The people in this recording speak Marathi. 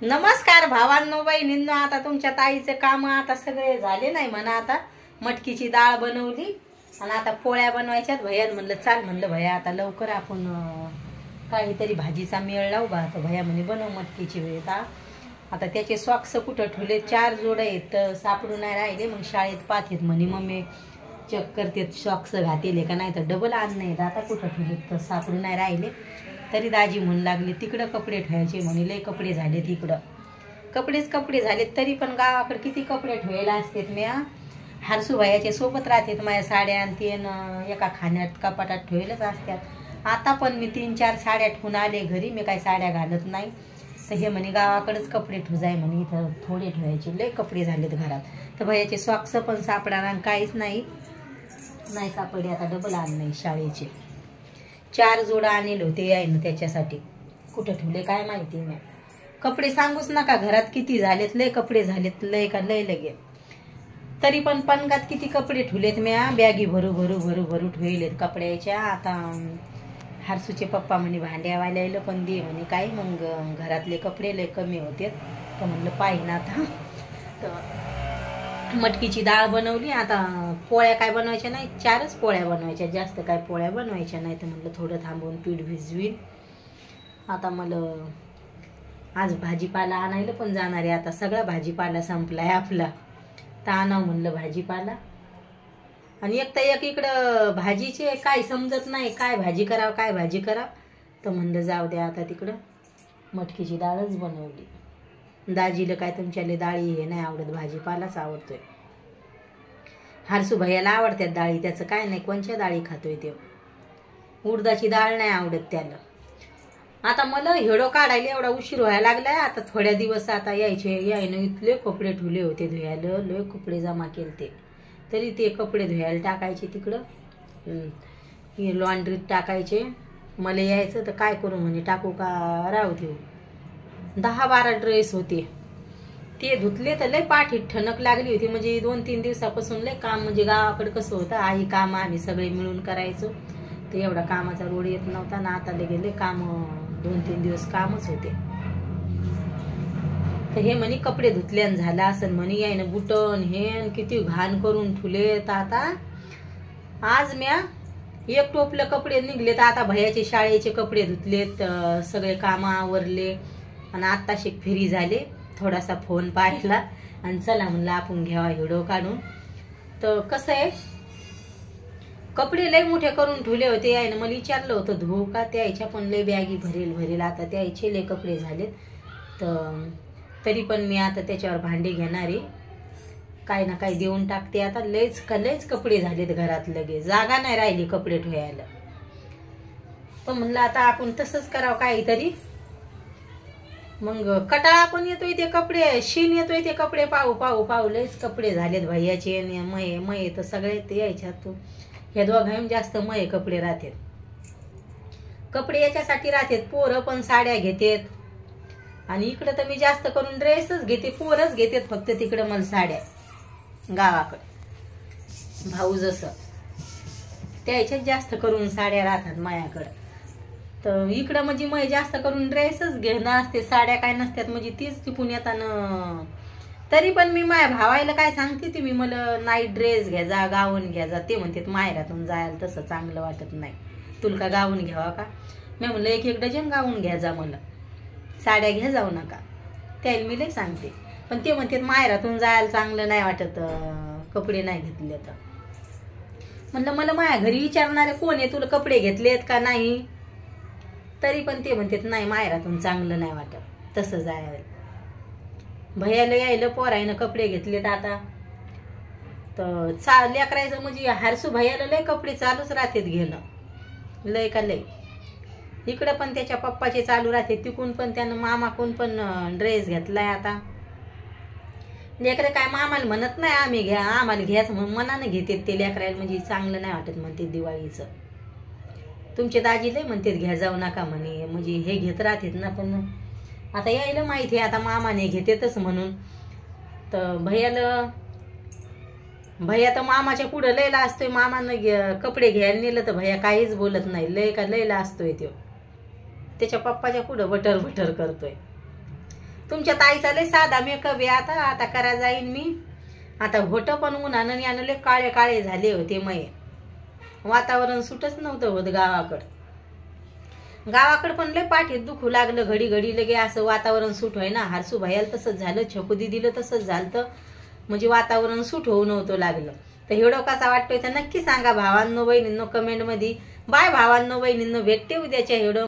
नमस्कार भावांनो बहिणींनो, आता तुमच्या ताईचे काम आता सगळे झाले नाही म्हणा. आता मटकीची डाळ बनवली आणि आता पोळ्या बनवायच्यात. भैया म्हणलं चाल, म्हणलं भैया आता लवकर आपण काहीतरी भाजीचा मेळ लावू बा. तर भैया म्हणे बनव मटकीची वेळ. आता त्याचे सॉक्स कुठं ठेवले, 4 जोड आहेत, सापडून नाही राहिले. मग शाळेत पाहतेत म्हणे मम्मी चेक करते सॉक्स घातेले का नाही, तर डबल आण नाही. आता कुठं ठेवले तर सापडून नाही राहिले. तरी दाजी म्हणू लागले तिकडं कपडे ठेवायचे म्हणे, लय कपडे झाले तिकडं. कपडे झाले तरी पण गावाकडे किती कपडे ठेवायला असतात. मी हरसू भैयाचे सोबत राहतात. माझ्या साड्या आणि तीन एका खाण्यात कपाटात ठेवलेच असतात. आता पण मी 3-4 साड्या ठेवून आले घरी. मी काही साड्या घालत नाही. तर हे म्हणे गावाकडेच कपडे ठेवाय म्हणे, इथं थोडे ठेवायचे, लय कपडे झालेत घरात. तर भैयाचे सॉक्स पण सापडणार आणि काहीच नाही सापडले. आता डबल आण नाही. शाळेचे 4 जोडा आणले होते यायनं, त्याच्यासाठी कुठं ठेवले काय माहिती. मी कपडे सांगूच नका घरात किती झालेत, लय कपडे झालेत, लय का लय लगे. तरी पण पणगात किती कपडे ठेवलेत मी, बॅगी भरू ठेवलेत कपड्याच्या. आता हरसूचे पप्पा म्हणे भांड्यावाल्याला पण दे म्हणे, काय मग घरातले कपडे लय कमी होते. तर म्हणलं पाहिजे आता. तर मटकीची डाळ बनवली. आता पोळ्या काय बनवायच्या नाही, 4च पोळ्या बनवायच्या, जास्त काय पोळ्या बनवायच्या नाही. तर म्हणलं थोडं थांबवून पीठ भिजवीन. आता मला आज भाजीपाला आणायला पण जाणार आहे. आता सगळा भाजीपाला संपलाय आपला. तर आणावं म्हणलं भाजीपाला. आणि एक तर एक इकडं भाजीचे काय समजत नाही, काय भाजी करावं. तर म्हणलं जाऊ द्या आता तिकडं मटकीची डाळच बनवली. दाजीला काय तुमच्याले डाळी हे नाही आवडत, भाजीपालाच आवडतोय. हरसू भैयाला आवडतात डाळी, त्याचं काय नाही, कोणत्या डाळी खातोय ते. उडदाची डाळ नाही आवडत त्याला. आता मला हेडो काढायला एवढा उशीर व्हायला लागलाय. आता थोड्या दिवस आता यायनं इथले कपडे ठुले होते धुयाला, लय कपडे जमा केलते. तरी ते कपडे धुयाला टाकायचे तिकडं, लॉन्ड्रीत टाकायचे. मला यायचं तर काय करू म्हणे, टाकू का राहू देऊ. 10-12 ड्रेस होते, ते धुतले तर लय पाठीत ठणक लागली होती. म्हणजे 2-3 दिवसापासून लय काम. म्हणजे गावाकडे कसं होतं, आई काम आम्ही सगळे मिळून करायचो, तर एवढा कामाचा रोड येत नव्हता ना. आता गेले काम, 2-3 दिवस कामच होते. तर हे म्हणे कपडे धुतल्यान झाला असं म्हणे, यायनं बुटन हे किती घाण करून ठुले. तर आता आज म्या एक टोपलं कपडे निघले. तर आता भैयाचे शाळेचे कपडे धुतलेत, सगळे काम आवरले. आणि आत्ताशी फेरी झाले, थोडासा फोन पाहिला आणि चला म्हणलं आपण घ्यावा व्हिडिओ काढून. तर कसं आहे, कपडे लय मोठे करून ठेवले होते. यायनं मला विचारलं होतं धुवू का, त्याच्या पण लय बॅगी भरेल. आता त्याचे लय कपडे झालेत. तर तरी पण मी आता त्याच्यावर भांडे घेणारे, काय ना काय देऊन टाकते. आता लयच कपडे झालेत घरात, लगे जागा नाही राहिली कपडे ठेवायला. पण म्हणलं आता आपण तसंच करावं काहीतरी. मग कटाळा पण येतोय ते कपडे, शीन येतोय ते कपडे पाहू लयच कपडे झालेत भैयाचे. आणि मये तर सगळे ते यायच्यात. ह्या दोघांना जास्त मये कपडे राहतात. कपडे याच्यासाठी राहतात, पोरं पण साड्या घेतात. आणि इकडं तर मी जास्त करून ड्रेसच घेते, पोरच घेतात फक्त तिकडं मला साड्या. गावाकडे भाऊ जसं त्याच्यात जास्त करून साड्या राहतात मायाकडं. तर इकडं म्हणजे मग जास्त करून ड्रेसच घेणं असते, साड्या काय नसतात. म्हणजे तीच टिपून येताना. तरी पण मी माझ्या भावायला काय सांगते, तुम्ही मला नाईट ड्रेस घ्या जा, गाऊन घ्या जा. ते म्हणतात माहेरातून जायला तसं चांगलं वाटत नाही, तुला का गाऊन घ्यावा का. मी म्हणलं 1-1 डझन गाऊन घ्या जा, मला साड्या घ्या जाऊ नका. त्याला मी लय सांगते. पण ते म्हणतात माहेरातून जायला चांगलं नाही वाटत कपडे नाही घेतले. तर म्हणलं मला माझ्या घरी विचारणारे कोण आहे, तुला कपडे घेतलेत का नाही. तरी पण ते म्हणतात नाही, माहेरातून चांगलं नाही वाटत तसं जायला. भैयाला यायला पोरायनं कपडे घेतलेत आता. तर लेकरायचं म्हणजे हरसू भैयाला लय कपडे चालूच राहतात घेणं, लय का लय. इकडं पण त्याच्या पप्पाचे चालू राहते, तिकून पण त्यानं मामाकून पण ड्रेस घेतलाय. आता लेकरं काय मामाला म्हणत नाही आम्ही घ्या, आम्हाला घ्यायचं म्हणून मनानं घेतात ते लेकरायला. म्हणजे चांगलं नाही वाटत म्हणते दिवाळीचं. तुमचे दाजी लय म्हणतात घ्या जाऊ नका म्हणे, म्हणजे हे घेत राहतात ना. पण आता यायला माहिती आहे आता मामाने घेतेतच म्हणून. तर भैया तर मामाच्या पुढं लयला असतोय. मामानं कपडे घ्यायला नेलं तर भैया काहीच बोलत नाही, लयला असतोय तो. त्याच्या पप्पाच्या पुढं बटर करतोय. तुमच्या ताईचा लय साधा मेकअप आहे. आता आता करा जाईन मी. आता होट पण उन्हानं यानं लय काळे काळे झाले होते. मय वातावरण सुटच नव्हतं होत गावाकडं पण लय पाठीत दुखू लागलं. घडी घडी लगे असं वातावरण सुट व्हाय ना. हरसू भैयाला तसंच झालं, छकू दिदीला तसंच झालं. म्हणजे वातावरण सुट होऊ नव्हतं लागलं. तर व्हिडिओ कसा वाटतोय तर नक्की सांगा भावांनो बहिणींनो कमेंट मध्ये. बाय भावांनो बहिणींनो, भेटते उद्याच्या व्हिडिओ.